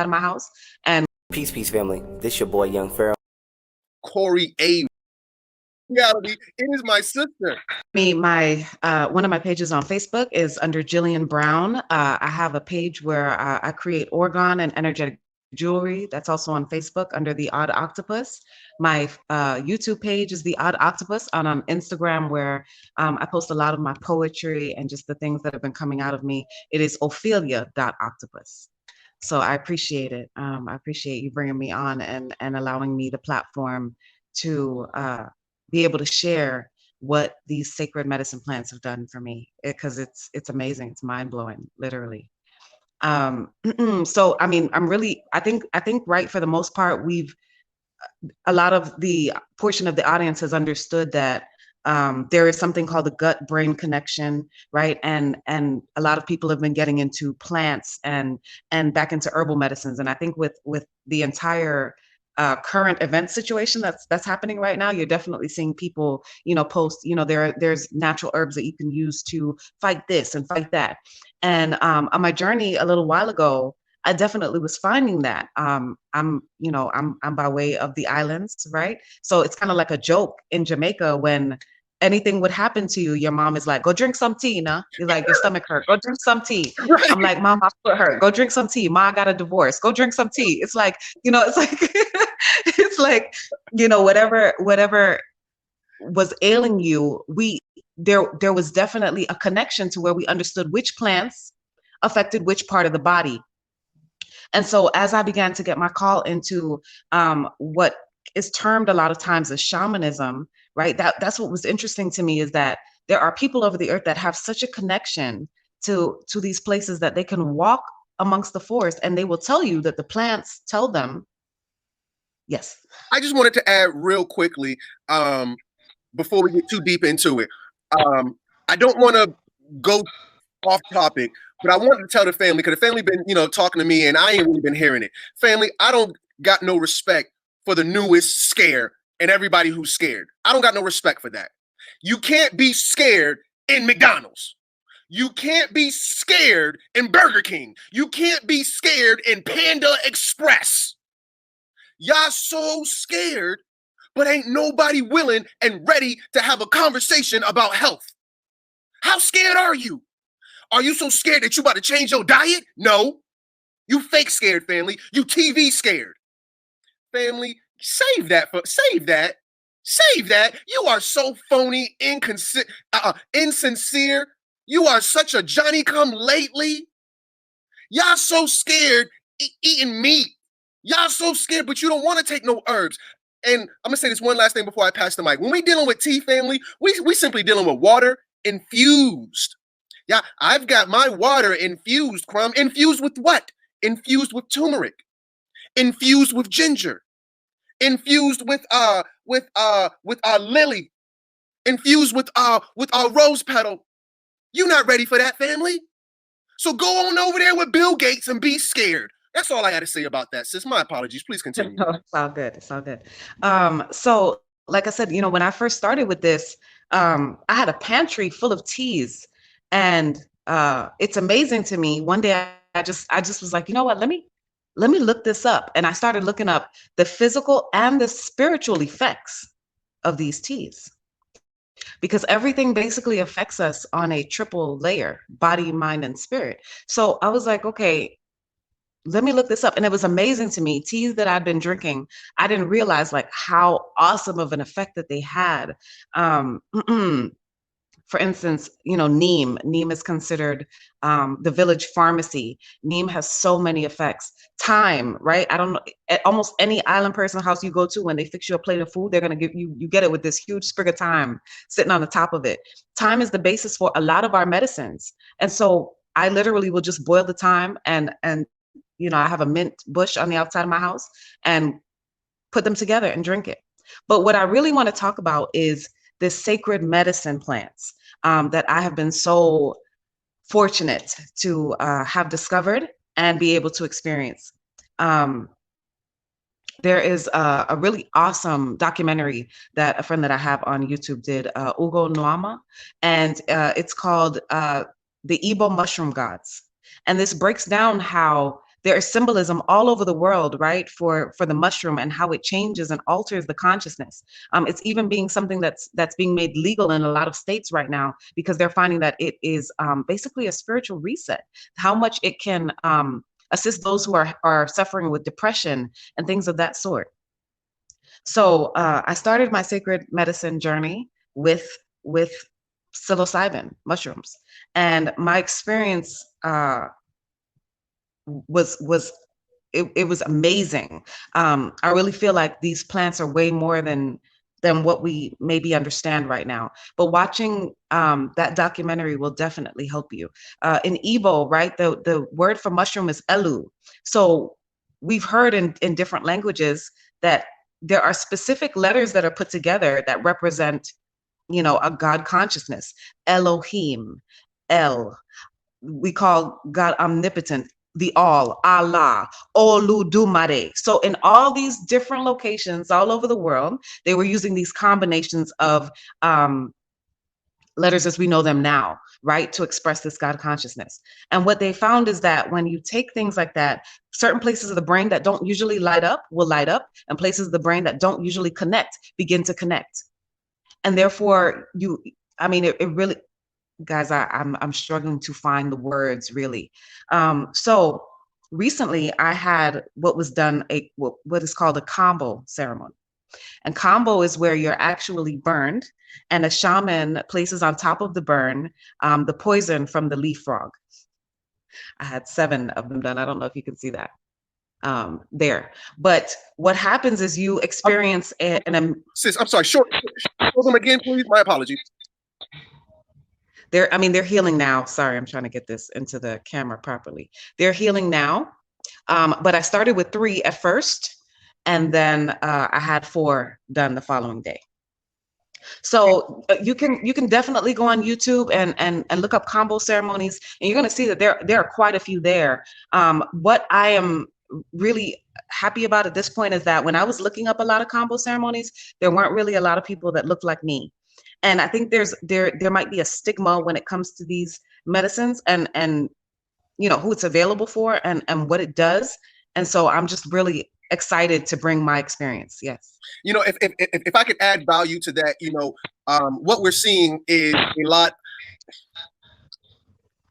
of my house. And Peace, family. This your boy, Young Pharaoh. Corey A. Reality, it is my sister. My one of my pages on Facebook is under Jillian Brown. I have a page where I create orgone and energetic jewelry. That's also on Facebook under The Odd Octopus. My YouTube page is The Odd Octopus, and on Instagram, where I post a lot of my poetry and just the things that have been coming out of me, it is Ophelia.octopus. So I appreciate it. I appreciate you bringing me on and allowing me the platform to be able to share what these sacred medicine plants have done for me, because it's amazing. It's mind-blowing, literally. So I mean, I think right, for the most part, a lot of the portion of the audience has understood that there is something called the gut-brain connection, right? And a lot of people have been getting into plants and back into herbal medicines. And I think with the entire current event situation that's happening right now, you're definitely seeing people, post, there's natural herbs that you can use to fight this and fight that. And on my journey a little while ago, I definitely was finding that. I'm by way of the islands, right? So it's kind of like a joke in Jamaica when anything would happen to you, your mom is like, go drink some tea, nah? You're like, your stomach hurt, go drink some tea. Right. I'm like, Mom, my foot hurt, go drink some tea. Ma, I got a divorce, go drink some tea. It's like, it's like, it's like, whatever was ailing you, there was definitely a connection to where we understood which plants affected which part of the body. And so as I began to get my call into what is termed a lot of times as shamanism, right? That's what was interesting to me, is that there are people over the earth that have such a connection to these places that they can walk amongst the forest and they will tell you that the plants tell them. Yes. I just wanted to add real quickly, before we get too deep into it. I don't want to go off topic, but I wanted to tell the family, because the family been, talking to me and I ain't really been hearing it. Family, I don't got no respect for the newest scare and everybody who's scared. I don't got no respect for that. You can't be scared in McDonald's. You can't be scared in Burger King. You can't be scared in Panda Express. Y'all so scared, but ain't nobody willing and ready to have a conversation about health. How scared are you? Are you so scared that you about to change your diet? No. You fake scared, family. You TV scared. Family, save that. You are so phony, insincere. You are such a Johnny-come-lately. Y'all so scared eating meat. Y'all so scared, but you don't want to take no herbs. And I'm going to say this one last thing before I pass the mic. When we dealing with tea, family, we simply dealing with water infused. Yeah, I've got my water infused, Crumb. Infused with what? Infused with turmeric. Infused with ginger. Infused with lily. Infused with rose petal. You not ready for that, family? So go on over there with Bill Gates and be scared. That's all I had to say about that, sis. My apologies. Please continue. No, it's all good. It's all good. So like I said, when I first started with this, I had a pantry full of teas, and it's amazing to me. One day I just was like, you know what, let me look this up. And I started looking up the physical and the spiritual effects of these teas, because everything basically affects us on a triple layer: body, mind, and spirit. So I was like, okay, let me look this up. And it was amazing to me. Teas that I'd been drinking, I didn't realize like how awesome of an effect that they had. For instance, neem. Neem is considered the village pharmacy. Neem has so many effects. Thyme, right? I don't know, at almost any island person's house you go to, when they fix you a plate of food, they're going to give you get it with this huge sprig of thyme sitting on the top of it. Thyme is the basis for a lot of our medicines. And so I literally will just boil the thyme and I have a mint bush on the outside of my house and put them together and drink it. But what I really want to talk about is the sacred medicine plants that I have been so fortunate to have discovered and be able to experience. There is a really awesome documentary that a friend that I have on YouTube did, Ugo Nwama, and it's called The Igbo Mushroom Gods. And this breaks down how there is symbolism all over the world, right, for the mushroom and how it changes and alters the consciousness. It's even being something that's being made legal in a lot of states right now, because they're finding that it is basically a spiritual reset. How much it can assist those who are suffering with depression and things of that sort. So I started my sacred medicine journey with psilocybin mushrooms, and my experience was it was amazing. I really feel like these plants are way more than what we maybe understand right now. But watching that documentary will definitely help you. In Igbo, right, the word for mushroom is elu. So we've heard in different languages that there are specific letters that are put together that represent, you know, a God consciousness. Elohim, El. We call God omnipotent, the all, Allah, Oludumare. So in all these different locations all over the world, they were using these combinations of letters as we know them now, right, to express this God consciousness. And what they found is that when you take things like that, certain places of the brain that don't usually light up will light up, and places of the brain that don't usually connect begin to connect. And therefore, it really, guys, I'm struggling to find the words really. So recently I had what is called a combo ceremony. And combo is where you're actually burned, and a shaman places on top of the burn the poison from the leaf frog. I had 7 of them done. I don't know if you can see that there. But what happens is you experience Sis, I'm sorry. Show them again, please. My apologies. They're healing now. Sorry, I'm trying to get this into the camera properly. They're healing now. But I started with 3 at first, and then I had 4 done the following day. So you can definitely go on YouTube and look up combo ceremonies, and you're going to see that there are quite a few there. What I am really happy about at this point is that when I was looking up a lot of combo ceremonies, there weren't really a lot of people that looked like me. And I think there might be a stigma when it comes to these medicines and you know who it's available for and what it does. And so I'm just really excited to bring my experience. Yes. You know, if I could add value to that, you know, what we're seeing is a lot.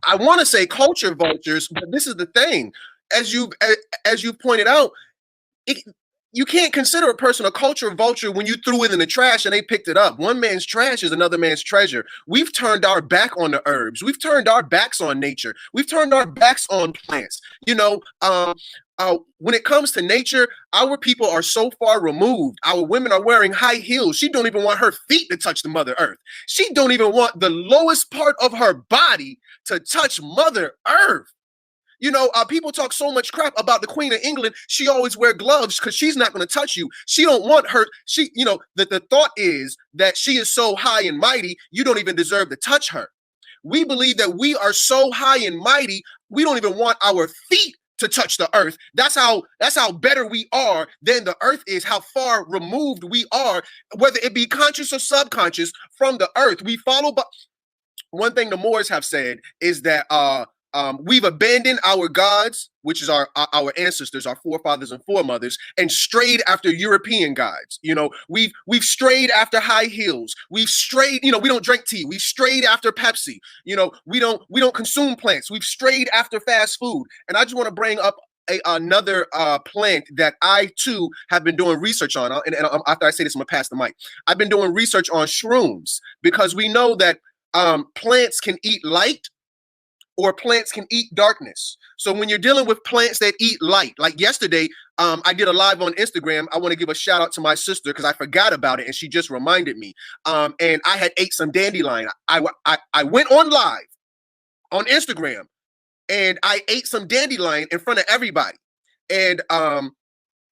I want to say culture vultures, but this is the thing. As you pointed out, you can't consider a person a culture vulture when you threw it in the trash and they picked it up. One man's trash is another man's treasure. We've turned our back on the herbs. We've turned our backs on nature. We've turned our backs on plants. You know, when it comes to nature, our people are so far removed. Our women are wearing high heels. She don't even want her feet to touch the Mother Earth. She don't even want the lowest part of her body to touch Mother Earth. You know, people talk so much crap about the Queen of England. She always wear gloves because she's not going to touch you. She don't want her. You know, the thought is that she is so high and mighty, you don't even deserve to touch her. We believe that we are so high and mighty, we don't even want our feet to touch the earth. That's how better we are than the earth is, how far removed we are, whether it be conscious or subconscious, from the earth. We follow, but one thing the Moors have said is that we've abandoned our gods, which is our ancestors, our forefathers and foremothers, and strayed after European gods. You know, we've strayed after high heels. We've strayed, you know, we don't drink tea. We've strayed after Pepsi. You know, we don't consume plants. We've strayed after fast food. And I just want to bring up another plant that I too have been doing research on. And after I say this, I'm gonna pass the mic. I've been doing research on shrooms because we know that plants can eat light, or plants can eat darkness. So when you're dealing with plants that eat light, like yesterday, I did a live on Instagram. I want to give a shout out to my sister because I forgot about it and she just reminded me. And I had ate some dandelion. I went on live on Instagram and I ate some dandelion in front of everybody. And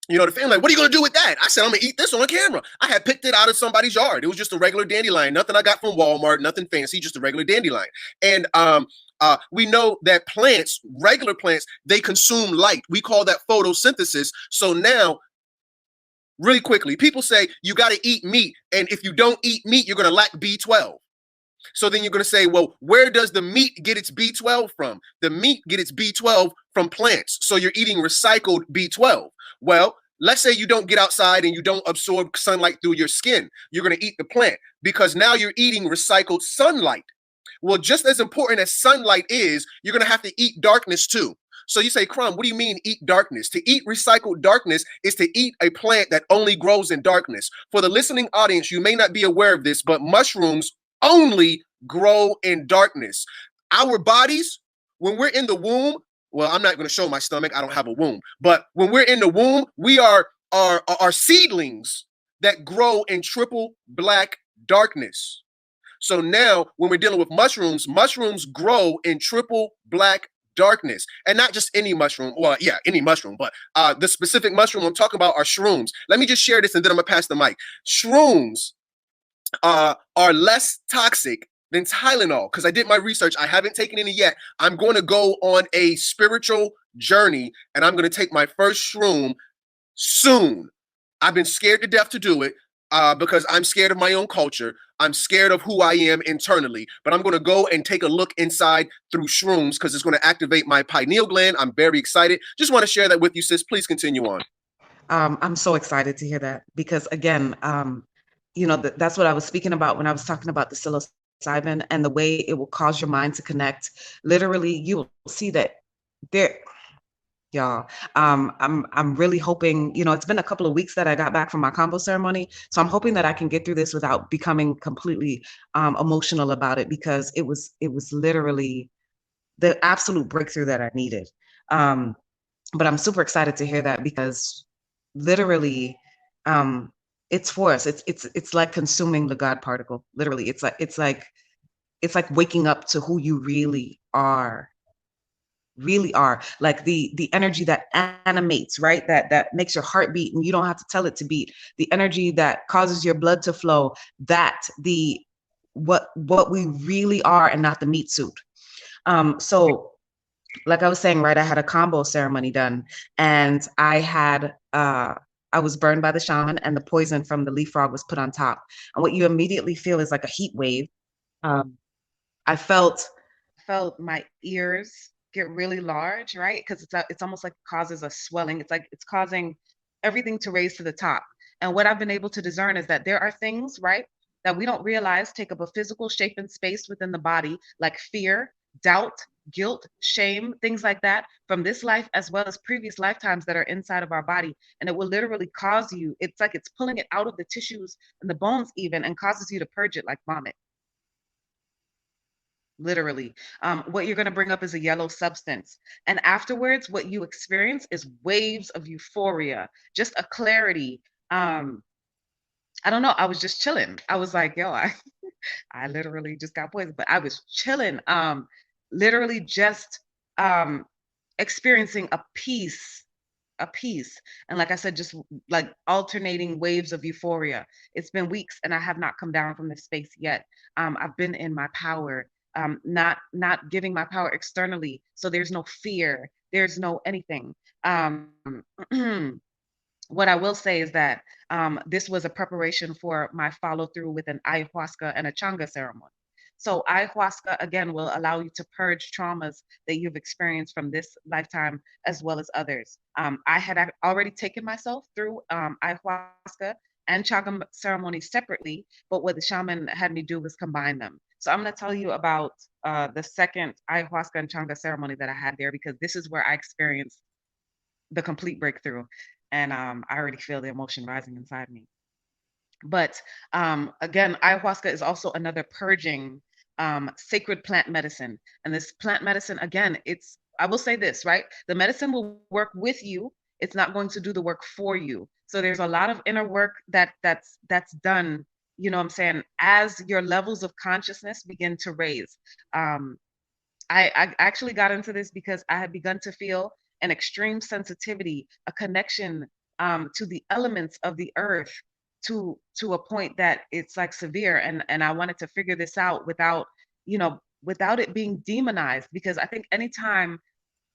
you know, the family like, what are you going to do with that? I said, I'm going to eat this on camera. I had picked it out of somebody's yard. It was just a regular dandelion. Nothing I got from Walmart, nothing fancy, just a regular dandelion. And we know that plants, regular plants, they consume light. We call that photosynthesis. So now, really quickly, people say you got to eat meat. And if you don't eat meat, you're going to lack B12. So then you're going to say, well, where does the meat get its B12 from? The meat get its B12 from plants. So you're eating recycled B12. Well, let's say you don't get outside and you don't absorb sunlight through your skin. You're going to eat the plant because now you're eating recycled sunlight. Well, just as important as sunlight is, you're going to have to eat darkness too. So you say, Crumb, what do you mean eat darkness? To eat recycled darkness is to eat a plant that only grows in darkness. For the listening audience, you may not be aware of this, but mushrooms only grow in darkness. Our bodies, when we're in the womb, well, I'm not going to show my stomach. I don't have a womb. But when we're in the womb, we are seedlings that grow in triple black darkness. So now when we're dealing with mushrooms, mushrooms grow in triple black darkness, and not just any mushroom. Well, yeah, any mushroom, but the specific mushroom I'm talking about are shrooms. Let me just share this and then I'm gonna pass the mic. Shrooms are less toxic than Tylenol because I did my research. I haven't taken any yet. I'm going to go on a spiritual journey and I'm going to take my first shroom soon. I've been scared to death to do it because I'm scared of my own culture. I'm scared of who I am internally, but I'm going to go and take a look inside through shrooms because it's going to activate my pineal gland. I'm very excited. Just want to share that with you, sis. Please continue on. I'm so excited to hear that because again, that's what I was speaking about when I was talking about the psilocybin and the way it will cause your mind to connect. Literally, you will see that there, y'all. I'm really hoping, it's been a couple of weeks that I got back from my combo ceremony. So I'm hoping that I can get through this without becoming completely emotional about it because it was literally the absolute breakthrough that I needed. But I'm super excited to hear that because literally, it's for us. It's like consuming the God particle. Literally, it's like waking up to who you really are, like the energy that animates, right? That makes your heart beat, and you don't have to tell it to beat. The energy that causes your blood to flow. What we really are, and not the meat suit. So, like I was saying, right? I had a combo ceremony done, and I was burned by the shaman, and the poison from the leaf frog was put on top. And what you immediately feel is like a heat wave. I felt my ears get really large, right? Because it's almost like it causes a swelling. It's like it's causing everything to raise to the top. And what I've been able to discern is that there are things, right, that we don't realize take up a physical shape and space within the body, like fear, doubt, guilt, shame, things like that, from this life as well as previous lifetimes that are inside of our body. And it will literally cause you, it's like it's pulling it out of the tissues and the bones even, and causes you to purge it like vomit. Literally. What you're going to bring up is a yellow substance. And afterwards, what you experience is waves of euphoria, just a clarity. I don't know. I was just chilling. I was like, yo, I literally just got poisoned, but I was chilling. Literally just experiencing a peace. And like I said, just like alternating waves of euphoria. It's been weeks and I have not come down from this space yet. I've been in my power. Not giving my power externally. So there's no fear, there's no anything. What I will say is that this was a preparation for my follow through with an ayahuasca and a changa ceremony. So ayahuasca, again, will allow you to purge traumas that you've experienced from this lifetime as well as others. I had already taken myself through ayahuasca and changa ceremony separately, but what the shaman had me do was combine them. So I'm going to tell you about the second ayahuasca and changa ceremony that I had there, because this is where I experienced the complete breakthrough. And I already feel the emotion rising inside me. But again, ayahuasca is also another purging sacred plant medicine. And this plant medicine, again, I will say this, right? The medicine will work with you. It's not going to do the work for you. So there's a lot of inner work that's done, you know what I'm saying, as your levels of consciousness begin to raise. I actually got into this because I had begun to feel an extreme sensitivity, a connection to the elements of the earth to a point that it's like severe. And I wanted to figure this out without it being demonized, because I think anytime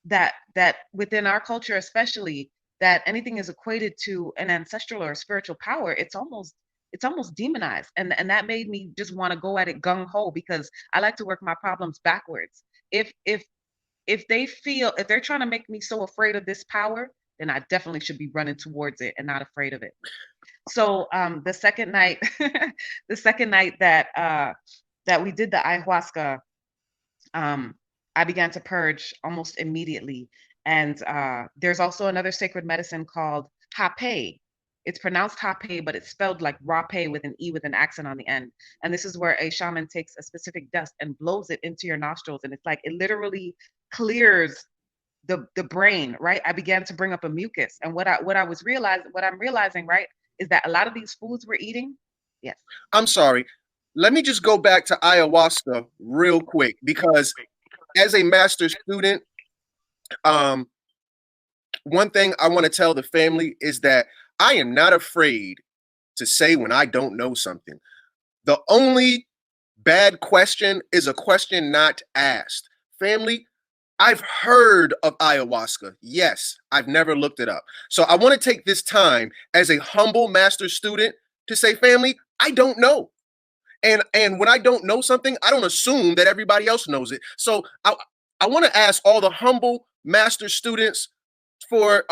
that within our culture, especially, that anything is equated to an ancestral or a spiritual power, it's almost it's almost demonized, and that made me just want to go at it gung ho, because I like to work my problems backwards. If they feel, if they're trying to make me so afraid of this power, then I definitely should be running towards it and not afraid of it. So the second night, the second night that we did the ayahuasca, um, I began to purge almost immediately. And there's also another sacred medicine called hape. It's pronounced hape, but it's spelled like rape with an E with an accent on the end. And this is where a shaman takes a specific dust and blows it into your nostrils. And it's like it literally clears the brain, right? I began to bring up a mucus. And what I'm realizing, right, is that a lot of these foods we're eating, yes. I'm sorry. Let me just go back to ayahuasca real quick, because as a master student, um, one thing I want to tell the family is that I am not afraid to say when I don't know something. The only bad question is a question not asked. Family, I've heard of ayahuasca. Yes, I've never looked it up. So I want to take this time as a humble master student to say, family, I don't know. And when I don't know something, I don't assume that everybody else knows it. So I want to ask all the humble master students for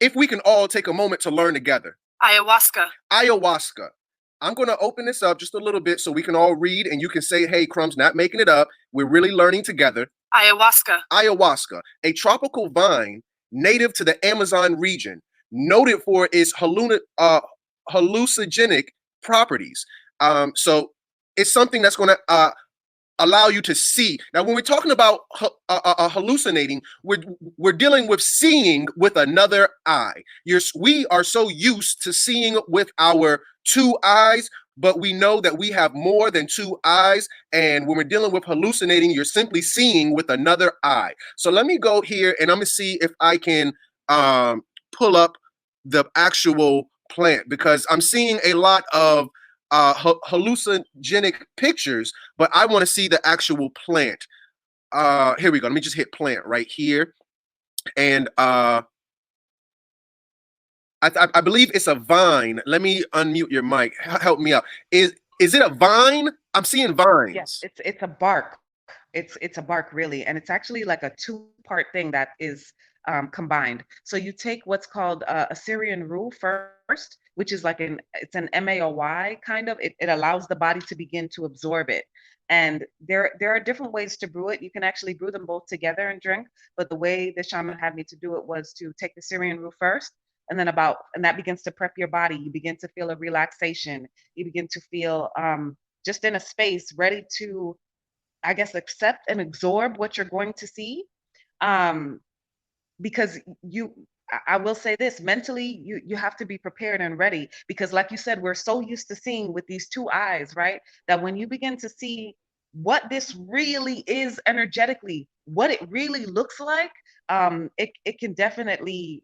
if we can all take a moment to learn together. Ayahuasca. Ayahuasca. I'm going to open this up just a little bit so we can all read, and you can say, hey, Crumb's not making it up. We're really learning together. Ayahuasca. Ayahuasca, a tropical vine native to the Amazon region, noted for its hallucinogenic properties. So it's something that's going to allow you to see. Now, when we're talking about hallucinating, we're dealing with seeing with another eye. We are so used to seeing with our two eyes, but we know that we have more than two eyes. And when we're dealing with hallucinating, you're simply seeing with another eye. So let me go here and I'm gonna see if I can pull up the actual plant, because I'm seeing a lot of hallucinogenic pictures, but I want to see the actual plant. Here we go. Let me just hit plant right here. And I believe it's a vine. Let me unmute your mic. Help me out. Is it a vine? I'm seeing vines. Yes, it's a bark. It's a bark, really, and it's actually like a two-part thing that is combined. So you take what's called Assyrian rue first, which is like it's an MAOY kind of. It allows the body to begin to absorb it. And there are different ways to brew it. You can actually brew them both together and drink. But the way the shaman had me to do it was to take the Syrian rue first, and then and that begins to prep your body. You begin to feel a relaxation. You begin to feel just in a space ready to, I guess, accept and absorb what you're going to see. Because I will say this, mentally, you have to be prepared and ready, because like you said, we're so used to seeing with these two eyes, right? That when you begin to see what this really is energetically, what it really looks like, it can definitely,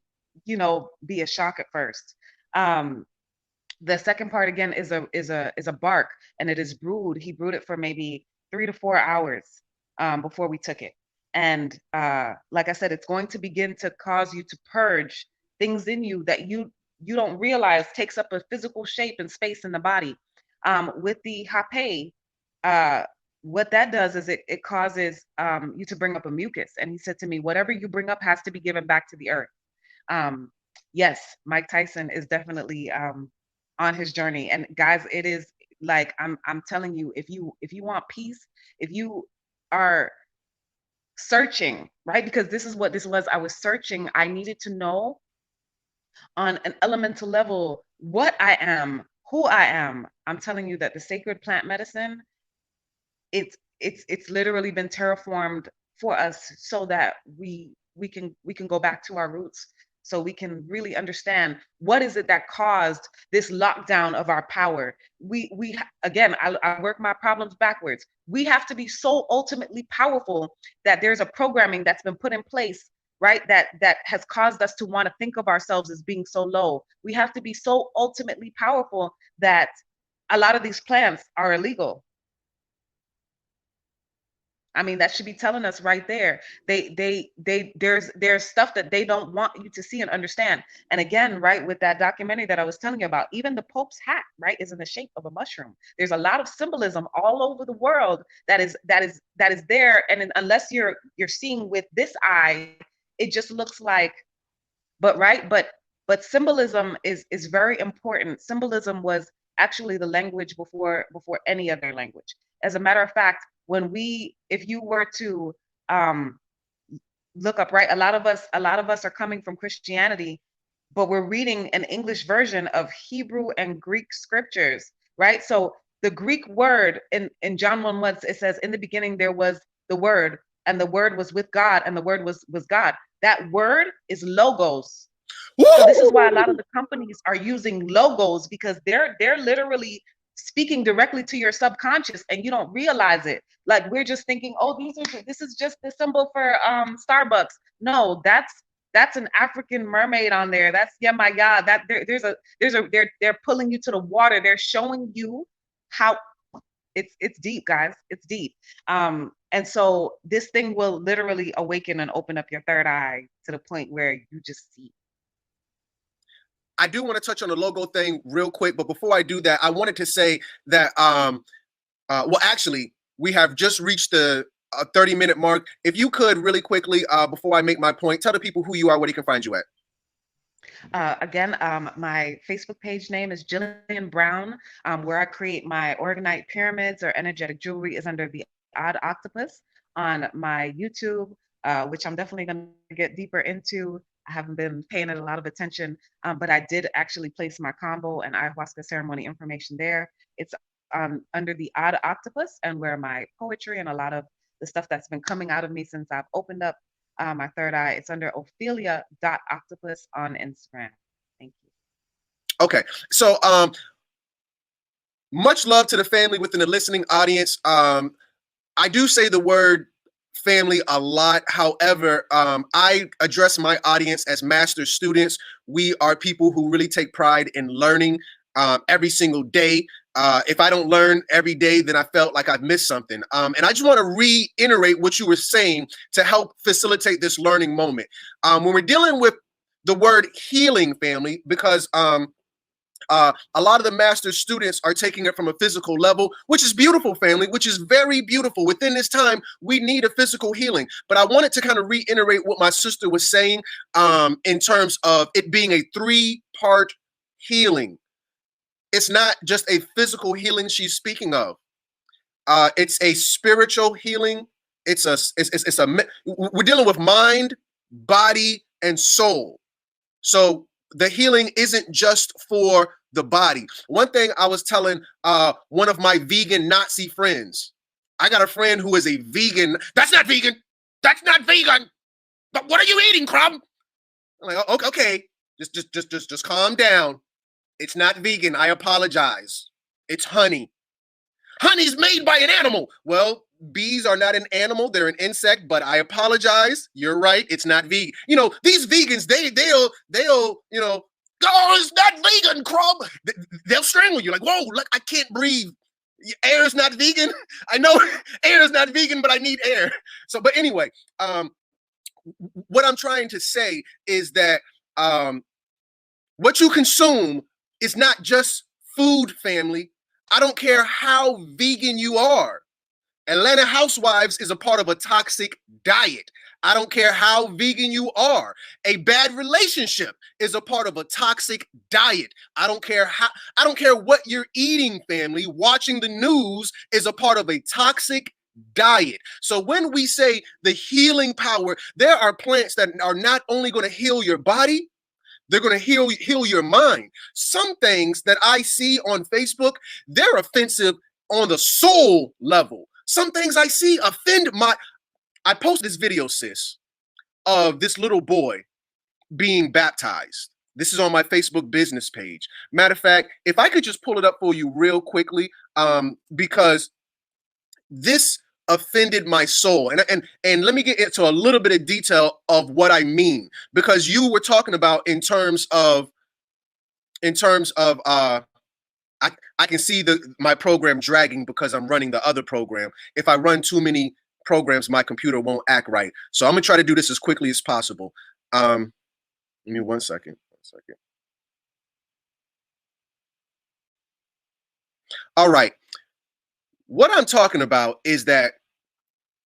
be a shock at first. The second part again is a bark, and it is brewed. He brewed it for maybe 3 to 4 hours before we took it. And like I said, it's going to begin to cause you to purge things in you that you don't realize takes up a physical shape and space in the body. With the hape, what that does is it causes you to bring up a mucus. And he said to me, whatever you bring up has to be given back to the earth. Yes, Mike Tyson is definitely on his journey. And guys, it is like I'm telling you, if you want peace, if you are searching, right? Because this is what this was. I was searching. I needed to know on an elemental level what I am, who I am. I'm telling you that the sacred plant medicine, it's literally been terraformed for us so that we can go back to our roots, so we can really understand what is it that caused this lockdown of our power. We again, I work my problems backwards. We have to be so ultimately powerful that there's a programming that's been put in place, right? That has caused us to want to think of ourselves as being so low. We have to be so ultimately powerful that a lot of these plants are illegal. I mean, that should be telling us right there. There's stuff that they don't want you to see and understand. And again, right, with that documentary that I was telling you about, even the Pope's hat, right, is in the shape of a mushroom. There's a lot of symbolism all over the world that is there. And unless you're seeing with this eye, it just looks like, but right, but symbolism is very important. Symbolism was actually the language before any other language. As a matter of fact, if you were to um, look up, right, a lot of us are coming from Christianity, but we're reading an English version of Hebrew and Greek scriptures, right? So the Greek word in John 1:1, it says, in the beginning there was the word, and the word was with God, and the word was God. That word is logos. So this is why a lot of the companies are using logos, because they're literally speaking directly to your subconscious, and you don't realize it. Like, we're just thinking, oh, this is just the symbol for Starbucks. No, that's an African mermaid on there. That's, yeah, my God, that they're pulling you to the water. They're showing you how it's deep, guys. It's deep. And so this thing will literally awaken and open up your third eye to the point where you just see. I do want to touch on the logo thing real quick, but before I do that, I wanted to say that well, actually, we have just reached the 30-minute mark. If you could really quickly, before I make my point, tell the people who you are, where they can find you at. Again, my Facebook page name is Jillian Brown. Where I create my organite pyramids or energetic jewelry is under the Odd Octopus. On my YouTube, which I'm definitely going to get deeper into. I haven't been paying it a lot of attention, but I did actually place my combo and ayahuasca ceremony information there. It's under the Odd Octopus, and where my poetry and a lot of the stuff that's been coming out of me since I've opened up my third eye, it's under Ophelia.octopus on Instagram. Thank you. Okay, so much love to the family within the listening audience. I do say the word family a lot. However, I address my audience as master students. We are people who really take pride in learning every single day. If I don't learn every day, then I felt like I've missed something. And I just want to reiterate what you were saying to help facilitate this learning moment. When we're dealing with the word healing, family, because a lot of the master students are taking it from a physical level, which is beautiful, family, which is very beautiful. Within this time, we need a physical healing. But I wanted to kind of reiterate what my sister was saying in terms of it being a 3-part healing. It's not just a physical healing she's speaking of. It's a spiritual healing. We're dealing with mind, body, and soul. So the healing isn't just for the body. One thing I was telling one of my vegan Nazi friends, I got a friend who is a vegan. That's not vegan. That's not vegan. But what are you eating, Crumb? I'm like, okay, just calm down. It's not vegan. I apologize. It's honey. Honey's made by an animal. Well, bees are not an animal. They're an insect, but I apologize. You're right. It's not vegan. You know, these vegans, they'll, you know, oh, it's not vegan, Crumb. They'll strangle you like, whoa, look, I can't breathe. Air is not vegan. I know air is not vegan, but I need air. So, but anyway, what I'm trying to say is that what you consume is not just food, family. I don't care how vegan you are. Atlanta Housewives is a part of a toxic diet. I don't care how vegan you are. A bad relationship is a part of a toxic diet. I don't care what you're eating, family. Watching the news is a part of a toxic diet. So when we say the healing power, there are plants that are not only going to heal your body, they're going to heal your mind. Some things that I see on Facebook, they're offensive on the soul level. Some things I see offend I posted this video, sis, of this little boy being baptized. This is on my Facebook business page. Matter of fact, if I could just pull it up for you real quickly, because this offended my soul. And let me get into a little bit of detail of what I mean, because you were talking about in terms of I can see my program dragging because I'm running the other program. If I run too many programs, my computer won't act right. So I'm gonna try to do this as quickly as possible. Give me 1 second. 1 second. All right. What I'm talking about is that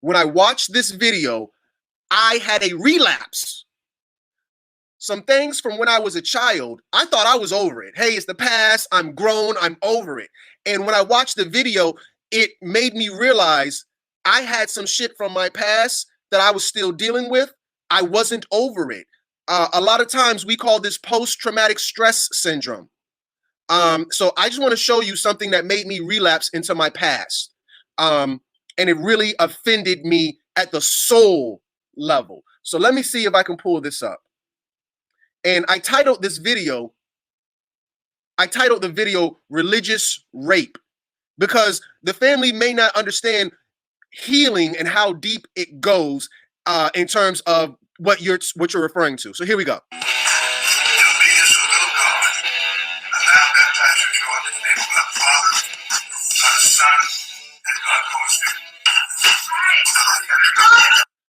when I watched this video, I had a relapse. Some things from when I was a child, I thought I was over it. Hey, it's the past. I'm grown. I'm over it. And when I watched the video, it made me realize I had some shit from my past that I was still dealing with. I wasn't over it. A lot of times we call this post-traumatic stress syndrome. So I just want to show you something that made me relapse into my past. And it really offended me at the soul level. So let me see if I can pull this up. And I titled the video Religious Rape, because the family may not understand healing and how deep it goes in terms of what you're referring to. So here we go.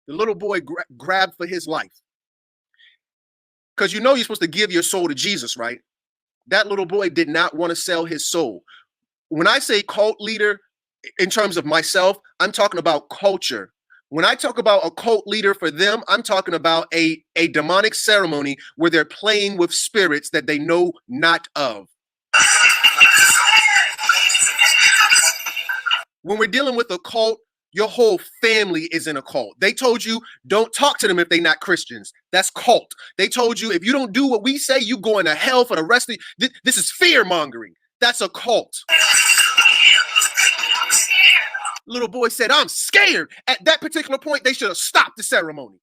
The little boy grabbed for his life. Because you know you're supposed to give your soul to Jesus, right? That little boy did not want to sell his soul. When I say cult leader, in terms of myself, I'm talking about culture. When I talk about a cult leader for them, I'm talking about a demonic ceremony where they're playing with spirits that they know not of. When we're dealing with a cult, your whole family is in a cult. They told you don't talk to them if they're not Christians. That's cult. They told you if you don't do what we say, you going to hell for the rest of the, this is fear mongering. That's a cult. Little boy said, I'm scared. At that particular point, they should have stopped the ceremony.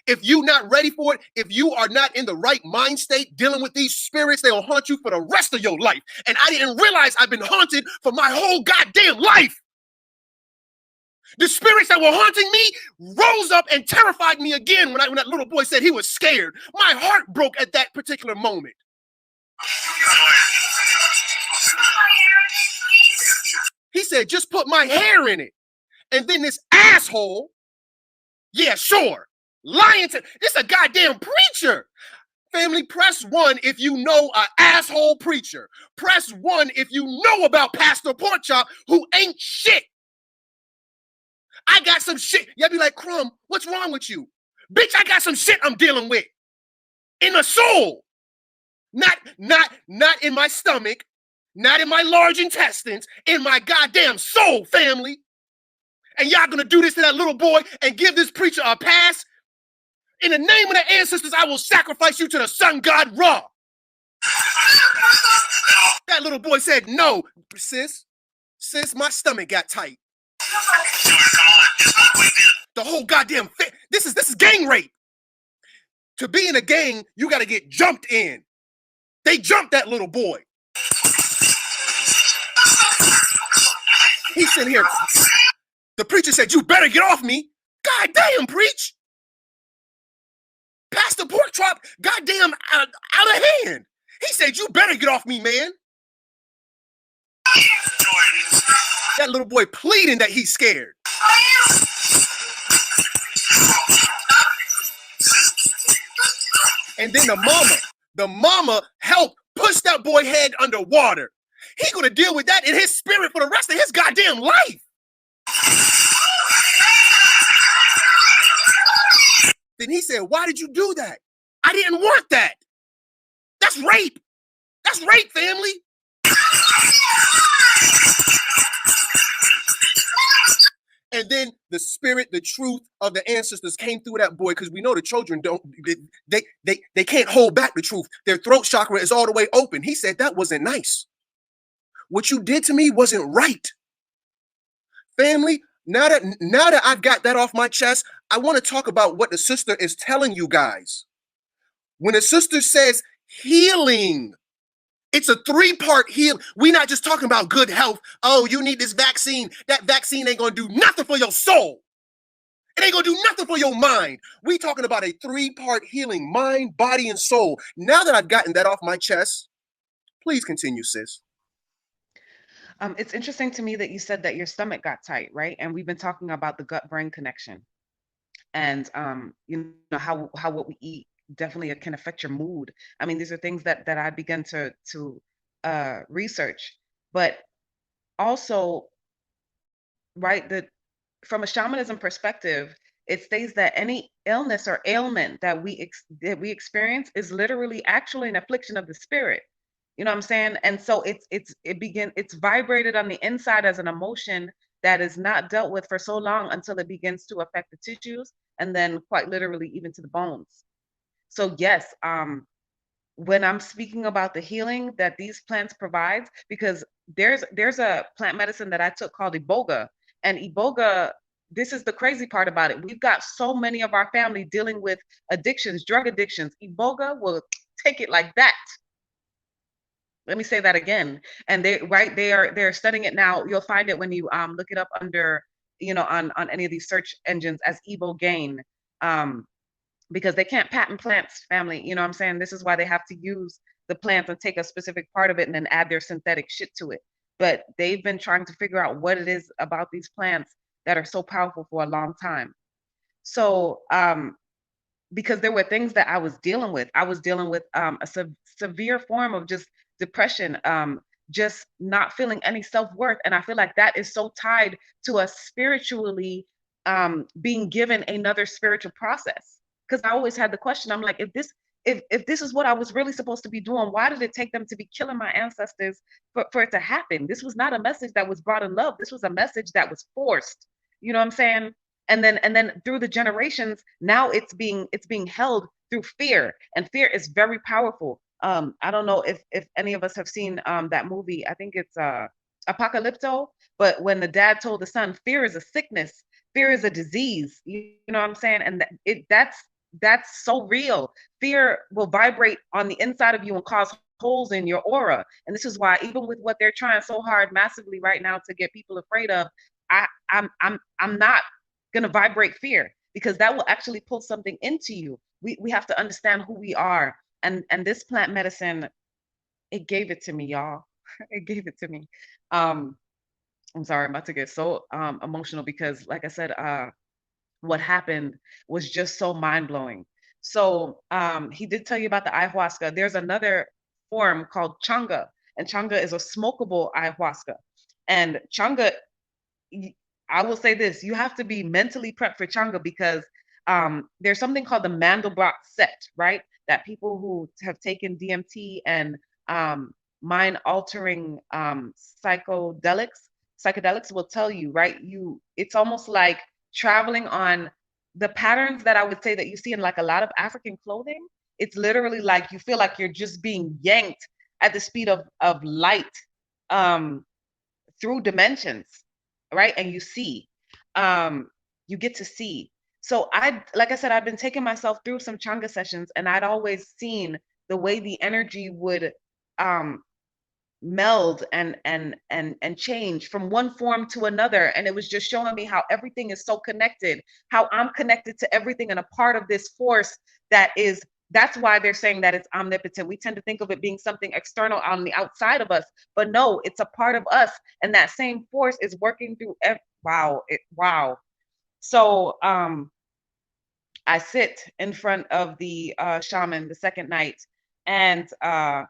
If you're not ready for it, if you are not in the right mind state dealing with these spirits, they'll haunt you for the rest of your life. And I didn't realize I've been haunted for my whole goddamn life. The spirits that were haunting me rose up and terrified me again when that little boy said he was scared. My heart broke at that particular moment. He said, just put my hair in it. And then this asshole, yeah, sure, lying to, this a goddamn preacher. Family, press 1 if you know an asshole preacher. Press 1 if you know about Pastor Porkchop, who ain't shit. I got some shit. Y'all be like, Crumb, what's wrong with you? Bitch, I got some shit I'm dealing with. In the soul. Not in my stomach. Not in my large intestines. In my goddamn soul, family. And y'all gonna do this to that little boy and give this preacher a pass? In the name of the ancestors, I will sacrifice you to the sun god Ra. That little boy said, no, sis, my stomach got tight. The whole goddamn thing. This is gang rape. To be in a gang, you got to get jumped in. They jumped that little boy. He's sitting here. The preacher said, you better get off me. God damn, preach. Pastor Porkchop, goddamn out of hand. He said, you better get off me, man. That little boy pleading that he's scared. And then the mama helped push that boy head underwater. He gonna deal with that in his spirit for the rest of his goddamn life. Then he said, why did you do that? I didn't want that. That's rape. That's rape, family. And then the spirit, the truth of the ancestors came through that boy, because we know the children they can't hold back the truth. Their throat chakra is all the way open. He said, that wasn't nice. What you did to me wasn't right. Family, now that I've got that off my chest, I want to talk about what the sister is telling you guys. When the sister says healing, it's a 3-part heal. We're not just talking about good health. Oh, you need this vaccine. That vaccine ain't going to do nothing for your soul. It ain't going to do nothing for your mind. We talking about a 3-part healing, mind, body, and soul. Now that I've gotten that off my chest, please continue, sis. It's interesting to me that you said that your stomach got tight, right? And we've been talking about the gut-brain connection, and how what we eat definitely can affect your mood. I mean, these are things that I began to research, but also, right, that from a shamanism perspective, it states that any illness or ailment that we experience is literally actually an affliction of the spirit. You know what I'm saying? And so it's vibrated on the inside as an emotion that is not dealt with for so long until it begins to affect the tissues and then quite literally even to the bones. So yes, when I'm speaking about the healing that these plants provides, because there's a plant medicine that I took called iboga, and iboga. This is the crazy part about it. We've got so many of our family dealing with addictions, drug addictions. Iboga will take it like that. Let me say that again. And they're studying it now. You'll find it when you look it up under, on any of these search engines as Ibogaine. Um, because they can't patent plants, family. You know what I'm saying? This is why they have to use the plant and take a specific part of it and then add their synthetic shit to it. But they've been trying to figure out what it is about these plants that are so powerful for a long time. So, because there were things that I was dealing with. I was dealing with a severe form of just depression, just not feeling any self worth. And I feel like that is so tied to us spiritually being given another spiritual process. Because I always had the question, I'm like, if this is what I was really supposed to be doing, why did it take them to be killing my ancestors for it to happen? This was not a message that was brought in love. This was a message that was forced. You know what I'm saying? And then through the generations, now it's being held through fear, and fear is very powerful. I don't know if any of us have seen that movie. I think it's Apocalypto. But when the dad told the son, fear is a sickness, fear is a disease. You know what I'm saying? And that's so real. Fear will vibrate on the inside of you and cause holes in your aura. And this is why, even with what they're trying so hard massively right now to get people afraid of, I'm not gonna vibrate fear, because that will actually pull something into you. We have to understand who we are. And this plant medicine, it gave it to me, y'all. It gave it to me. Um, I'm sorry, I'm about to get so emotional because, like I said, what happened was just so mind blowing. So he did tell you about the ayahuasca. There's another form called changa, and changa is a smokable ayahuasca. And changa, I will say this: you have to be mentally prepped for changa, because there's something called the Mandelbrot set, right? That people who have taken DMT and mind altering psychedelics will tell you, right? It's almost like traveling on the patterns that I would say that you see in like a lot of African clothing. It's literally like you feel like you're just being yanked at the speed of light um, through dimensions, right? And um, you get to see. So like I said, I've been taking myself through some changa sessions, and I'd always seen the way the energy would um, meld and change from one form to another. And it was just showing me how everything is so connected, how I'm connected to everything and a part of this force that's why they're saying that it's omnipotent. We tend to think of it being something external on the outside of us, but no, it's a part of us. And that same force is working through wow. So I sit in front of the shaman the second night, and I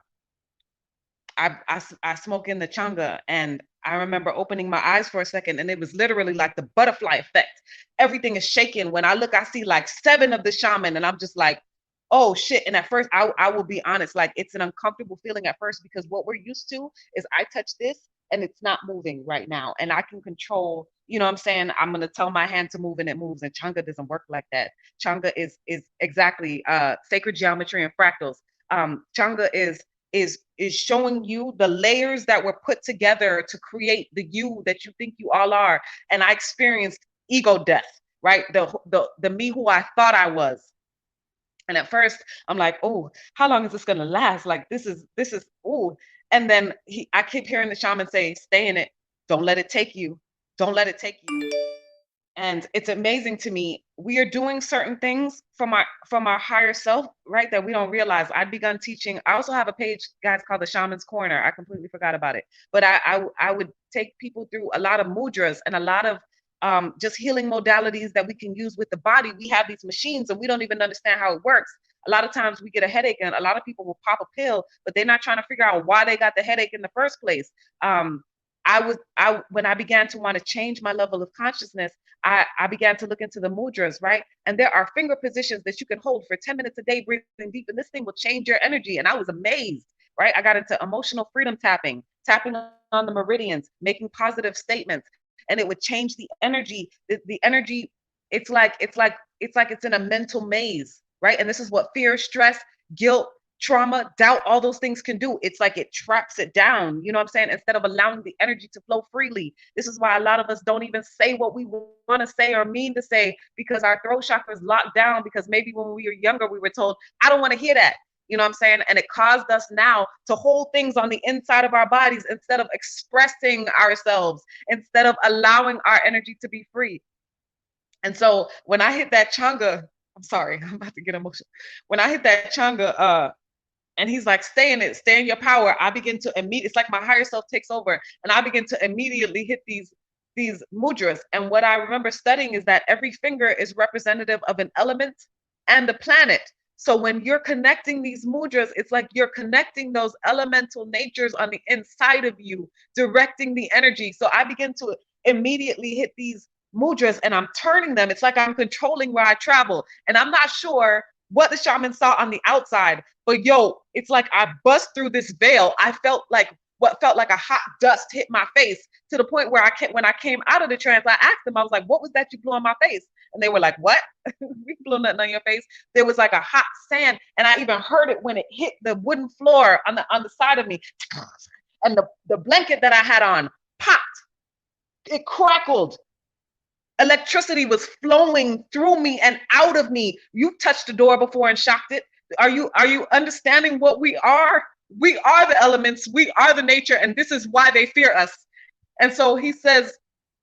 smoke in the changa, and I remember opening my eyes for a second, and it was literally like the butterfly effect. Everything is shaking. When I look, I see like 7 of the shaman, and I'm just like, oh shit. And at first, I will be honest, like it's an uncomfortable feeling at first, because what we're used to is I touch this and it's not moving right now, and I can control. You know what I'm saying? I'm gonna tell my hand to move and it moves. And changa doesn't work like that. Changa is exactly sacred geometry and fractals. Changa is showing you the layers that were put together to create the you that you think you all are. And I experienced ego death, right? The me who I thought I was. And at first I'm like, oh, how long is this gonna last? Like this is oh. And then I keep hearing the shaman say, stay in it, don't let it take you, don't let it take you. And it's amazing to me. We are doing certain things from our higher self, right? That we don't realize. I've begun teaching. I also have a page, guys, called the Shaman's Corner. I completely forgot about it. But I would take people through a lot of mudras and a lot of just healing modalities that we can use with the body. We have these machines and we don't even understand how it works. A lot of times we get a headache and a lot of people will pop a pill, but they're not trying to figure out why they got the headache in the first place. When I began to want to change my level of consciousness, I began to look into the mudras, right? And there are finger positions that you can hold for 10 minutes a day, breathing deep, and this thing will change your energy. And I was amazed, right? I got into emotional freedom tapping on the meridians, making positive statements, and it would change the energy. The energy, it's like it's in a mental maze, right? And this is what fear, stress, guilt, trauma, doubt, all those things can do. It's like it traps it down, you know what I'm saying? Instead of allowing the energy to flow freely. This is why a lot of us don't even say what we want to say or mean to say, because our throat chakra is locked down, because maybe when we were younger, we were told, I don't want to hear that. You know what I'm saying? And it caused us now to hold things on the inside of our bodies instead of expressing ourselves, instead of allowing our energy to be free. And so when I hit that changa, I'm sorry, I'm about to get emotional. When I hit that changa, and he's like, stay in it, stay in your power. I begin to it's like my higher self takes over, and I begin to immediately hit these mudras. And what I remember studying is that every finger is representative of an element and the planet. So when you're connecting these mudras, it's like you're connecting those elemental natures on the inside of you, directing the energy. So I begin to immediately hit these mudras and I'm turning them. It's like I'm controlling where I travel. And I'm not sure what the shaman saw on the outside, but yo, it's like I bust through this veil. I felt like what felt like a hot dust hit my face, to the point where when I came out of the trance, I asked them, I was like, what was that you blew on my face? And they were like, what? We blew nothing on your face. There was like a hot sand, and I even heard it when it hit the wooden floor on the side of me. And the blanket that I had on popped. It crackled. Electricity was flowing through me and out of me. You've touched the door before and shocked it. Are you understanding what we are? We are the elements. We are the nature, and this is why they fear us. And so he says,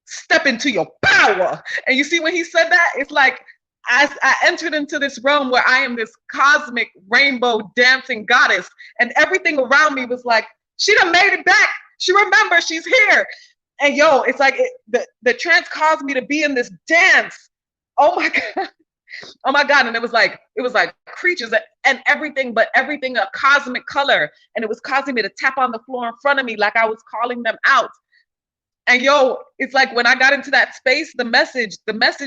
step into your power. And you see, when he said that, it's like I entered into this realm where I am this cosmic rainbow dancing goddess, and everything around me was like, she done made it back. She remembers she's here. And yo, it's like the trance caused me to be in this dance. Oh my God. Oh my God. And it was like creatures and everything, but everything a cosmic color. And it was causing me to tap on the floor in front of me like I was calling them out. And yo, it's like when I got into that space, the message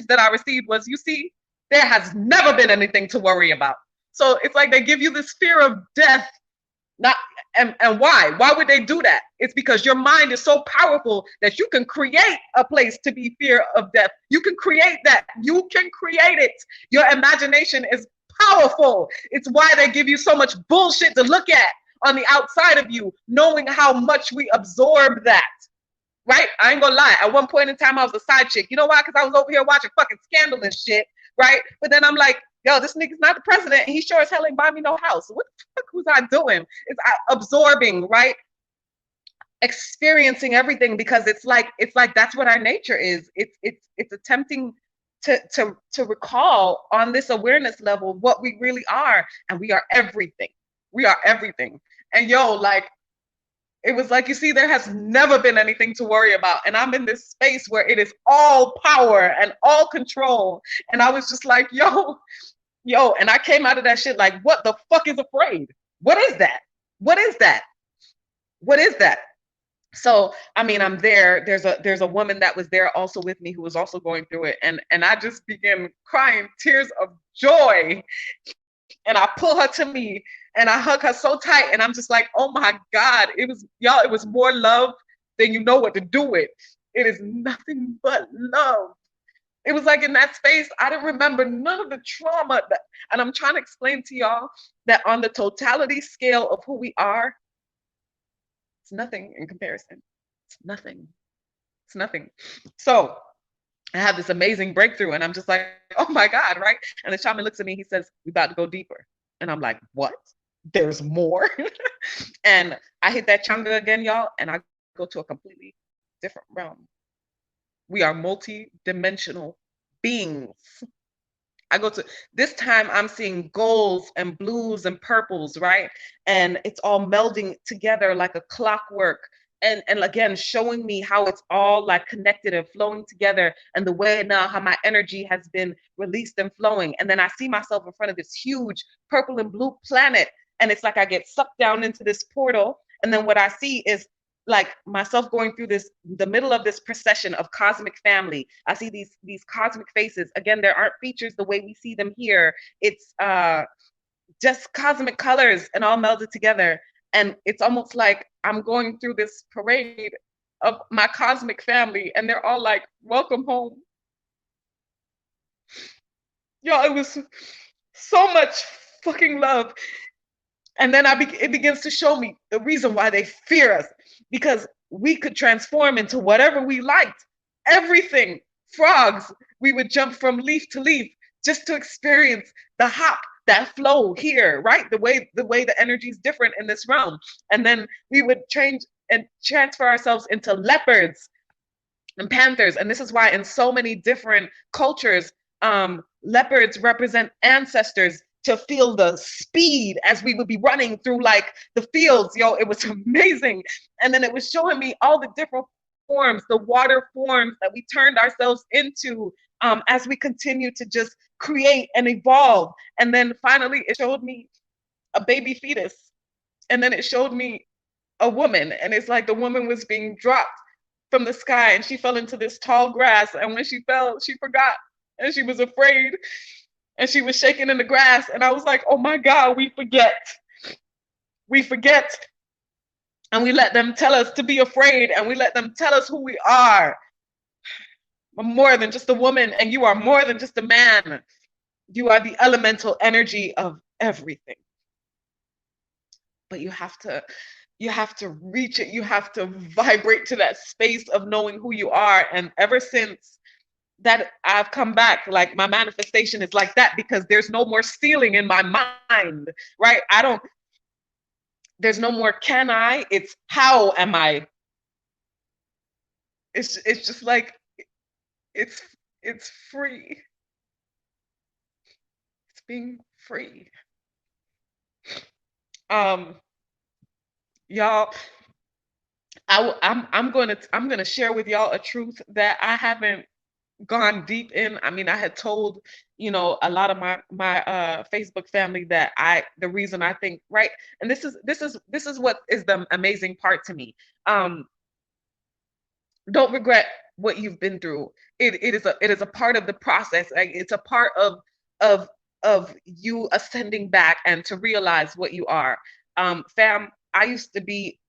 that I received was, you see, there has never been anything to worry about. So it's like they give you this fear of death. And why? Why would they do that? It's because your mind is so powerful that you can create a place to be fear of death. You can create that. You can create it. Your imagination is powerful. It's why they give you so much bullshit to look at on the outside of you, knowing how much we absorb that. Right? I ain't gonna lie. At one point in time, I was a side chick. You know why? Because I was over here watching fucking Scandal and shit. Right? But then I'm like, yo, this nigga's not the president, and he sure as hell ain't buy me no house. What the fuck was I doing? It's absorbing, right? Experiencing everything, because it's like that's what our nature is. It's attempting to recall on this awareness level what we really are, and we are everything. We are everything. And yo, like, it was like, you see, there has never been anything to worry about. And I'm in this space where it is all power and all control. And I was just like, yo, and I came out of that shit like, what the fuck is afraid? What is that? What is that? What is that? So, I mean, I'm there. There's a woman that was there also with me who was also going through it. And I just began crying tears of joy. And I pull her to me and I hug her so tight. And I'm just like, oh my God, it was more love than you know what to do with. It is nothing but love. It was like in that space, I didn't remember none of the trauma. And I'm trying to explain to y'all that on the totality scale of who we are, it's nothing in comparison. It's nothing. It's nothing. So I have this amazing breakthrough and I'm just like, oh my God, right? And the shaman looks at me, he says, we're about to go deeper. And I'm like, what? There's more? And I hit that changa again, y'all, and I go to a completely different realm. We are multi-dimensional beings. I go to this time, I'm seeing golds and blues and purples, right? And it's all melding together like a clockwork. And again, showing me how it's all like connected and flowing together, and the way now how my energy has been released and flowing. And then I see myself in front of this huge purple and blue planet, and it's like I get sucked down into this portal. And then what I see is like myself going through the middle of this procession of cosmic family. I see these cosmic faces. Again, there aren't features the way we see them here. It's just cosmic colors and all melded together. And it's almost like I'm going through this parade of my cosmic family, and they're all like, welcome home. Y'all, it was so much fucking love. And then it begins to show me the reason why they fear us, because we could transform into whatever we liked. Everything. Frogs. We would jump from leaf to leaf just to experience the hop, that flow here, right? The way the energy is different in this realm. And then we would change and transfer ourselves into leopards and panthers. And this is why in so many different cultures, leopards represent ancestors, to feel the speed as we would be running through like the fields. Yo, it was amazing. And then it was showing me all the different forms, the water forms that we turned ourselves into, as we continue to just create and evolve. And then finally it showed me a baby fetus. And then it showed me a woman, and it's like the woman was being dropped from the sky, and she fell into this tall grass. And when she fell, she forgot, and she was afraid. And she was shaking in the grass. And I was like, oh my God, we forget. We forget. And we let them tell us to be afraid. And we let them tell us who we are. I'm more than just a woman, and you are more than just a man. You are the elemental energy of everything. But you have to reach it. You have to vibrate to that space of knowing who you are. And ever since that I've come back, like my manifestation is like that, because there's no more stealing in my mind, right? There's no more can I, it's how am I? It's just like, it's free. It's being free. Y'all, I'm gonna share with y'all a truth that I haven't gone deep in. I mean, I had told, a lot of my Facebook family that the reason I think, right, and this is what is the amazing part to me. Don't regret what you've been through. It is a part of the process. Like, it's a part of you ascending back and to realize what you are. Fam, I used to be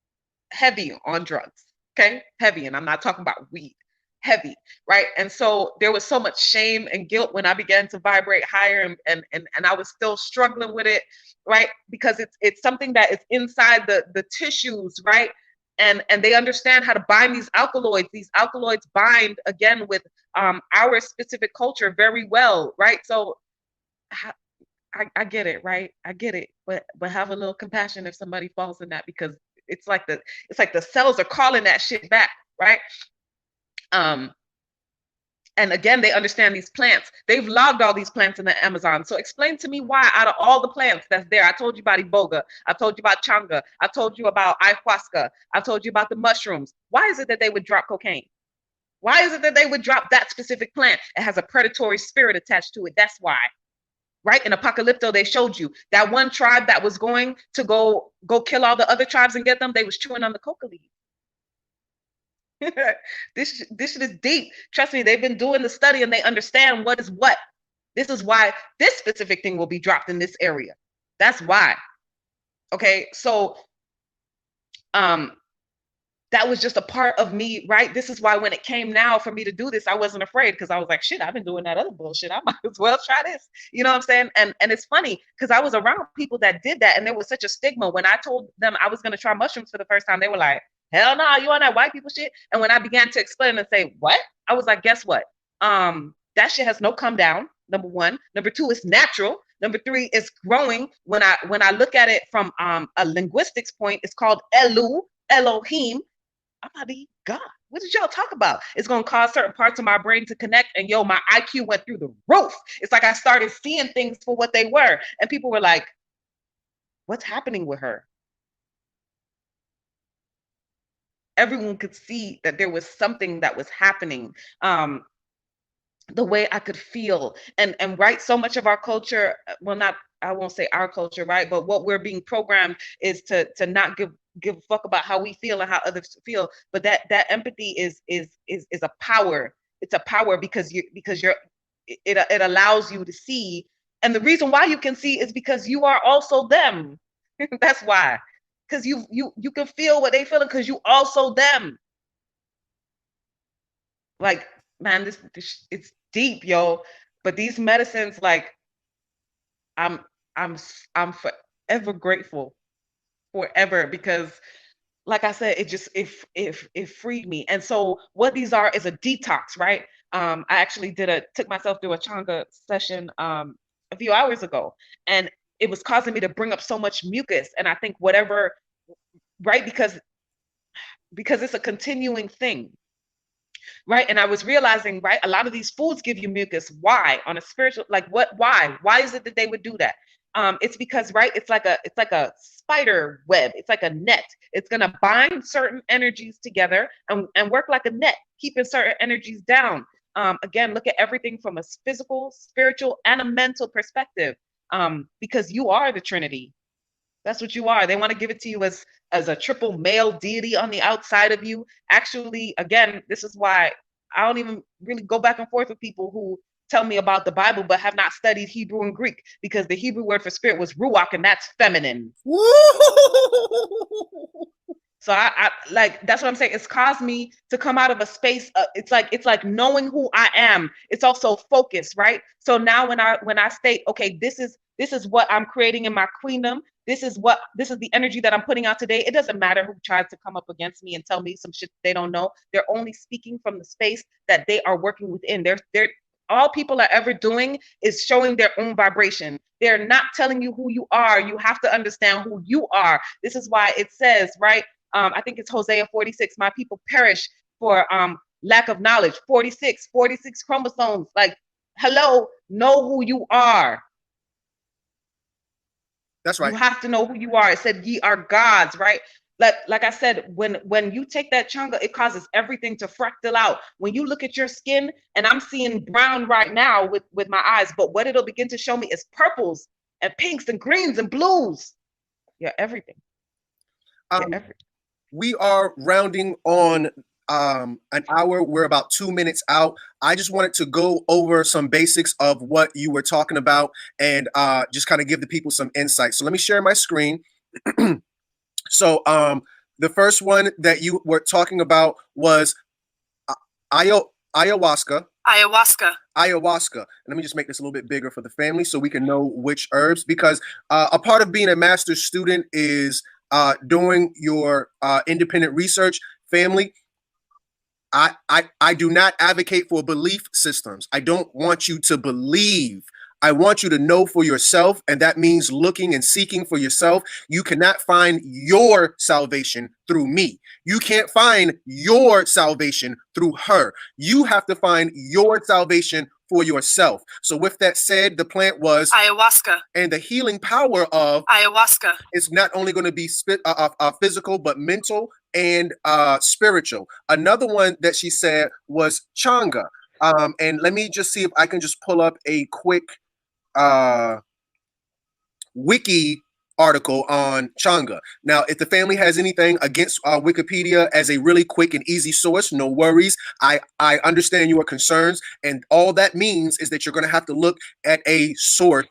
heavy on drugs. Okay, heavy, and I'm not talking about weed. Heavy, right? And so there was so much shame and guilt when I began to vibrate higher, and I was still struggling with it, right? Because it's something that is inside the tissues, right? And they understand how to bind these alkaloids. These alkaloids bind again with our specific culture very well, right? So I get it, right? I get it, but have a little compassion if somebody falls in that, because it's like the cells are calling that shit back, right? And again, they understand these plants. They've logged all these plants in the Amazon. So explain to me why, out of all the plants that's there, I told you about iboga, I told you about changa, I told you about ayahuasca, I told you about the mushrooms. Why is it that they would drop cocaine? Why is it that they would drop that specific plant? It has a predatory spirit attached to it. That's why. Right? In Apocalypto, they showed you that one tribe that was going to go kill all the other tribes and get them, they was chewing on the coca leaf. This shit is deep. Trust me, they've been doing the study and they understand what is what. This is why this specific thing will be dropped in this area. That's why. Okay, so that was just a part of me, right? This is why when it came now for me to do this, I wasn't afraid, because I was like, shit, I've been doing that other bullshit. I might as well try this. You know what I'm saying? And it's funny because I was around people that did that, and there was such a stigma. When I told them I was going to try mushrooms for the first time, they were like, hell no, you on that white people shit? And when I began to explain and say, what? I was like, guess what? That shit has no come down, number one. Number two, it's natural. Number three, it's growing. When I look at it from a linguistics point, it's called Elu, Elohim. I'm about to eat God. what did y'all talk about? It's going to cause certain parts of my brain to connect. And yo, my IQ went through the roof. It's like I started seeing things for what they were. And people were like, what's happening with her? Everyone could see that there was something that was happening. The way I could feel, and right, so much of our culture, well, not, I won't say our culture, right, but what we're being programmed is to not give a fuck about how we feel and how others feel. But that empathy is a power. It's a power because it allows you to see, and the reason why you can see is because you are also them. That's why, because you can feel what they feel because you also them. Like, man, this it's deep, yo. But these medicines, like, I'm forever grateful, forever, because, like I said, it freed me. And so what these are is a detox, right? I actually took myself through a changa session a few hours ago, and it was causing me to bring up so much mucus. And I think whatever, right, because it's a continuing thing. Right. And I was realizing, right, a lot of these foods give you mucus. Why? On a spiritual, like, what, why is it that they would do that? It's because, right, it's like a spider web. It's like a net. It's going to bind certain energies together and work like a net, keeping certain energies down. Again, look at everything from a physical, spiritual, and a mental perspective, because you are the Trinity. That's what you are. They want to give it to you as a triple male deity on the outside of you. Actually, again, this is why I don't even really go back and forth with people who tell me about the Bible but have not studied Hebrew and Greek, because the Hebrew word for spirit was ruach, and that's feminine. So I like, that's what I'm saying. It's caused me to come out of a space. It's like knowing who I am. It's also focus, right? So now when I state, okay, this is what I'm creating in my queendom. This is the energy that I'm putting out today. It doesn't matter who tries to come up against me and tell me some shit they don't know. They're only speaking from the space that they are working within. They're all people are ever doing is showing their own vibration. They're not telling you who you are. You have to understand who you are. This is why it says, right? I think it's Hosea 46, my people perish for lack of knowledge. 46 chromosomes. Like, hello, know who you are. That's right. You have to know who you are. It said, ye are gods, right? Like I said, when you take that changa, it causes everything to fractal out. When you look at your skin, and I'm seeing brown right now with my eyes, but what it'll begin to show me is purples and pinks and greens and blues. Yeah, everything. Everything. We are rounding on an hour. We're about 2 minutes out. I just wanted to go over some basics of what you were talking about and just kind of give the people some insight. So let me share my screen. So the first one that you were talking about was ayahuasca. And let me just make this a little bit bigger for the family so we can know which herbs, because a part of being a master's student is doing your independent research. Family, I do not advocate for belief systems. I don't want you to believe. I want you to know for yourself, and that means looking and seeking for yourself. You cannot find your salvation through me. You can't find your salvation through her. You have to find your salvation for yourself. So with that said, the plant was ayahuasca, and the healing power of ayahuasca is not only going to be physical, but mental and spiritual. Another one that she said was changa. And let me just see if I can just pull up a quick wiki article on changa. Now, if the family has anything against Wikipedia as a really quick and easy source, no worries. I understand your concerns, and all that means is that you're going to have to look at a source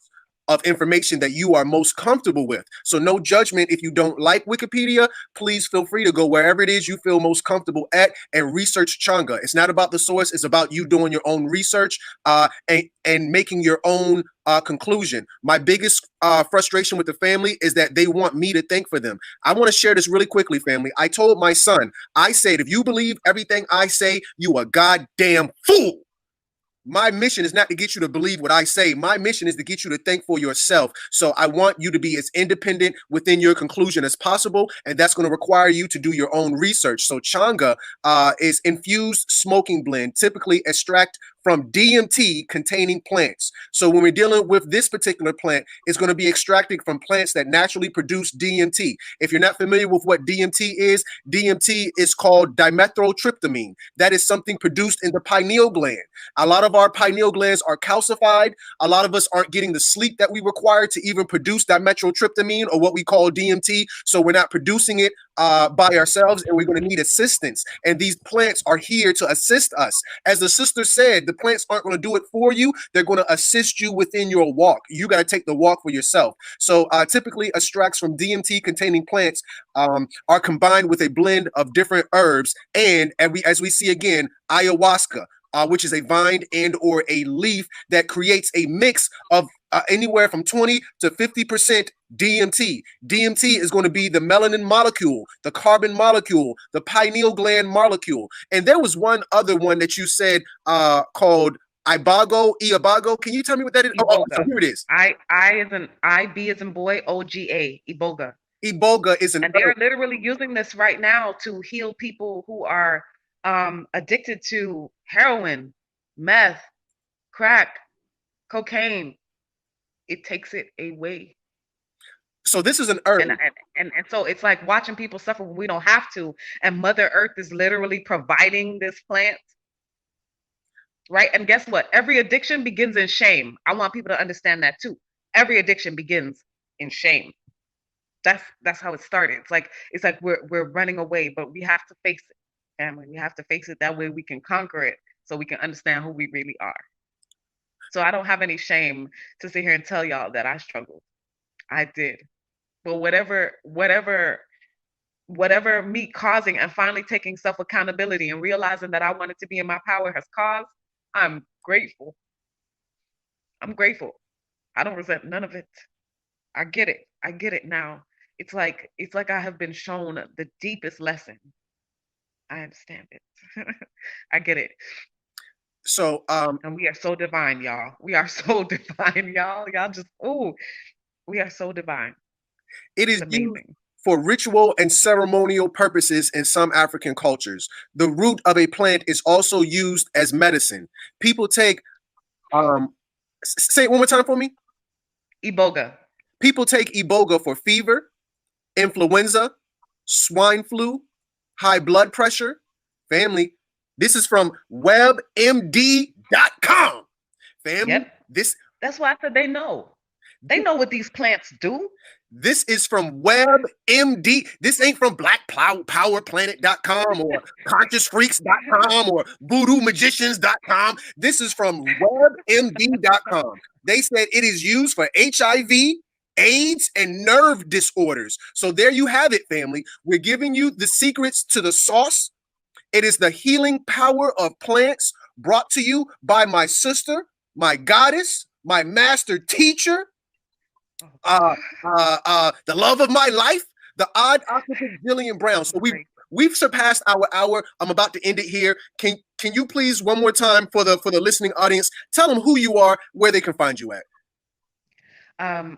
of information that you are most comfortable with. So no judgment. If you don't like Wikipedia, please feel free to go wherever it is you feel most comfortable at and research changa. It's not about the source. It's about you doing your own research and making your own conclusion. My biggest frustration with the family is that they want me to think for them. I want to share this really quickly, family. I told my son, I said, if you believe everything I say, you a goddamn fool. My mission is not to get you to believe what I say. My mission is to get you to think for yourself. So I want you to be as independent within your conclusion as possible, and that's going to require you to do your own research. So Changa is infused smoking blend, typically extract from DMT containing plants. So when we're dealing with this particular plant, it's going to be extracted from plants that naturally produce DMT. If you're not familiar with what DMT is called dimethyltryptamine. That is something produced in the pineal gland. A lot of our pineal glands are calcified. A lot of us aren't getting the sleep that we require to even produce dimethyltryptamine, or what we call DMT. So we're not producing it by ourselves, and we're going to need assistance. And these plants are here to assist us. As the sister said, the plants aren't going to do it for you. They're going to assist you within your walk. You got to take the walk for yourself. So typically extracts from DMT containing plants are combined with a blend of different herbs, and as we see again, ayahuasca, which is a vine and or a leaf that creates a mix of anywhere from 20 to 50% DMT. DMT is going to be the melanin molecule, the carbon molecule, the pineal gland molecule. And there was one other one that you said called Iboga. Can you tell me what that is? Oh, so here it is. I as in I, B as in boy, OGA, Iboga. Iboga is an and they're literally using this right now to heal people who are addicted to heroin, meth, crack, cocaine. It takes it away. So this is an herb. And so it's like watching people suffer when we don't have to. And Mother Earth is literally providing this plant. Right? And guess what? Every addiction begins in shame. I want people to understand that too. Every addiction begins in shame. That's how it started. It's like we're running away, but we have to face it, family. We have to face it. That way we can conquer it, so we can understand who we really are. So I don't have any shame to sit here and tell y'all that I struggled. I did. But whatever me causing and finally taking self-accountability and realizing that I wanted to be in my power has caused, I'm grateful. I'm grateful. I don't resent none of it. I get it. I get it now. It's like I have been shown the deepest lesson. I understand it. I get it. So and we are so divine, y'all. We are so divine, y'all. Y'all just we are so divine. It is amazing. For ritual and ceremonial purposes in some African cultures. The root of a plant is also used as medicine. People take say it one more time for me. Iboga. People take Iboga for fever, influenza, swine flu, high blood pressure. Family, this is from webmd.com. Family, yep. That's why I said they know. They know what these plants do. This is from WebMD. This ain't from BlackPowerPlanet.com or ConsciousFreaks.com or VoodooMagicians.com. This is from WebMD.com. They said it is used for HIV, AIDS, and nerve disorders. So there you have it, family. We're giving you the secrets to the sauce. It is the healing power of plants brought to you by my sister, my goddess, my master teacher, the love of my life, the odd octopus Jillian Brown. So we've surpassed our hour. I'm about to end it here. Can you please one more time for the listening audience tell them who you are, where they can find you at?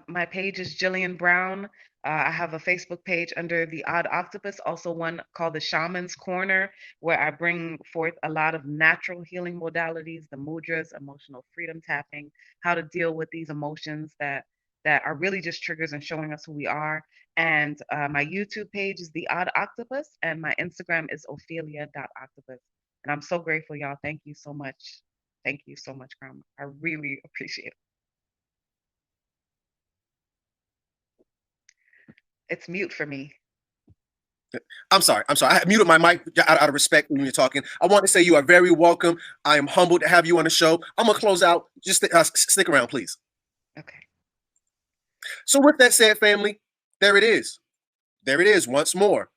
My page is Jillian Brown. I have a Facebook page under the Odd Octopus, also one called the Shaman's Corner, where I bring forth a lot of natural healing modalities, the mudras, emotional freedom tapping, how to deal with these emotions that are really just triggers and showing us who we are. And my YouTube page is The Odd Octopus, and my Instagram is Ophelia.octopus. And I'm so grateful, y'all. Thank you so much. Thank you so much, Crumb. I really appreciate it. It's mute for me. I'm sorry. I muted my mic out of respect when you're talking. I want to say you are very welcome. I am humbled to have you on the show. I'm going to close out. Just stick around, please. Okay. So with that said, family, there it is. There it is once more.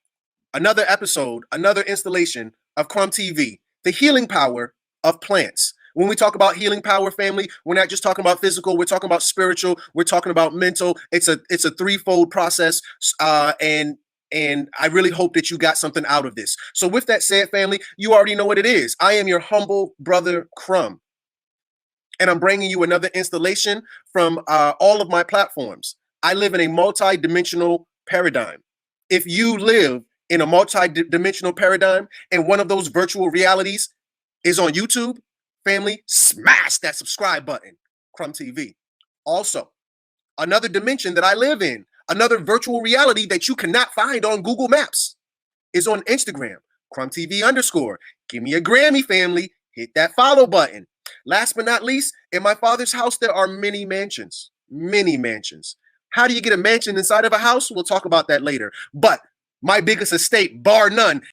Another episode, another installation of Crumb TV, the healing power of plants. When we talk about healing power, family, we're not just talking about physical, we're talking about spiritual, we're talking about mental. It's a threefold process. And I really hope that you got something out of this. So with that said, family, you already know what it is. I am your humble brother, Crumb. and I'm bringing you another installation from all of my platforms. I live in a multi-dimensional paradigm. If you live in a multi-dimensional paradigm and one of those virtual realities is on YouTube, family, smash that subscribe button, Crumb TV. Also, another dimension that I live in, another virtual reality that you cannot find on Google Maps, is on Instagram, Crumb TV _. Give me a Grammy, family. Hit that follow button. Last but not least, in my father's house, there are many mansions. Many mansions. How do you get a mansion inside of a house? We'll talk about that later. But my biggest estate, bar none,